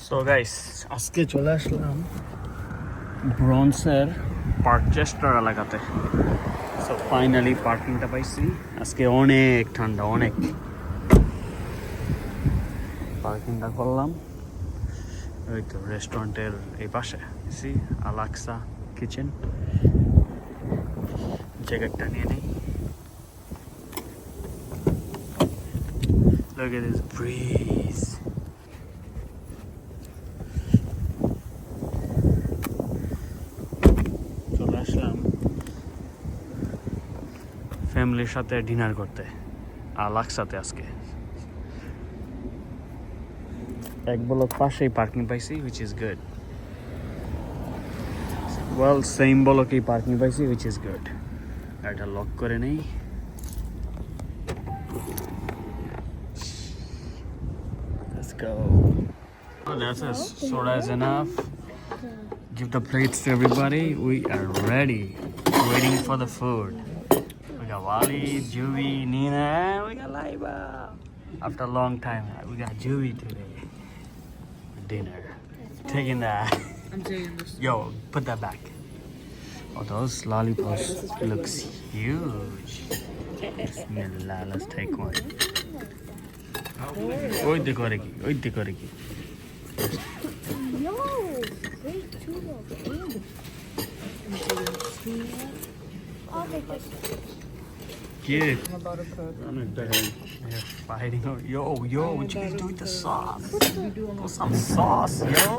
So guys আজকে চলে আসলাম ব্রন্সের Parkchester এলাকাতে। সো ফাইনালি পার্কিংটা পাইছি। আজকে অনেক ঠান্ডা, অনেক। পার্কিংটা করলাম ওই তো রেস্টুরেন্টের এই পাশে। সি আলাক্সা কিচেন, জ্যাকেটটা নিয়ে নেই। Look at this breeze. চলে আসলাম ফ্যামিলির সাথে ডিনার করতে আলাক্সাতে আজকে। এক ব্লক পাশেই পার্কিং পাইছি, which is good. Well, same ব্লকেই পার্কিং পাইছি, which is good. এটা লক করে নেই। Let's go. Oh, that's it. Soda is enough. Give the plates to everybody. We are ready. Waiting for the food. We got Wally, Juvie, Nina, and we got Laiba. After a long time, we got Juvie today. Dinner. Taking that. I'm taking this. Yo, put that back. Oh, those lollipops looks huge. Bismillah, let's take one. Oi dekho reki, oi dekho reki. No, wait, too long. I'll take this. Kid. I'm about to cook. They're fighting over. Yo, what you guys do with the sauce? Put some sauce, yo.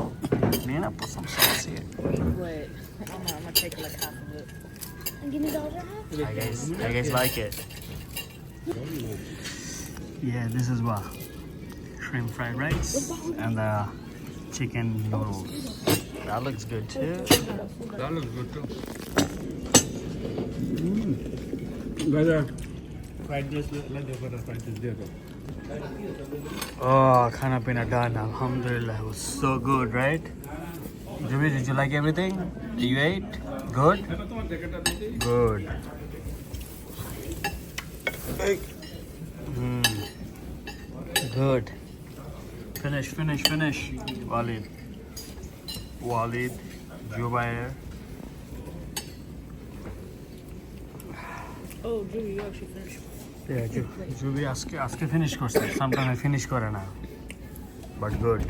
Nina, put some sauce here. Wait, I'm gonna take like half of it. And give me the other half. I guys like it. Yeah, this is what shrimp fried rice and the chicken noodles. That looks good too. That looks good too. Brother, fried rice, let the butter fried rice there. Oh, khana pina done. Alhamdulillah, it was so good, right? Jimmy, did you like everything? You ate? Good? Good. Good. Finish. Walid, Jubair. Oh, Julie, you actually finished. Yeah, Jubi aske finish korse. Sometimes I finish kore na. But good.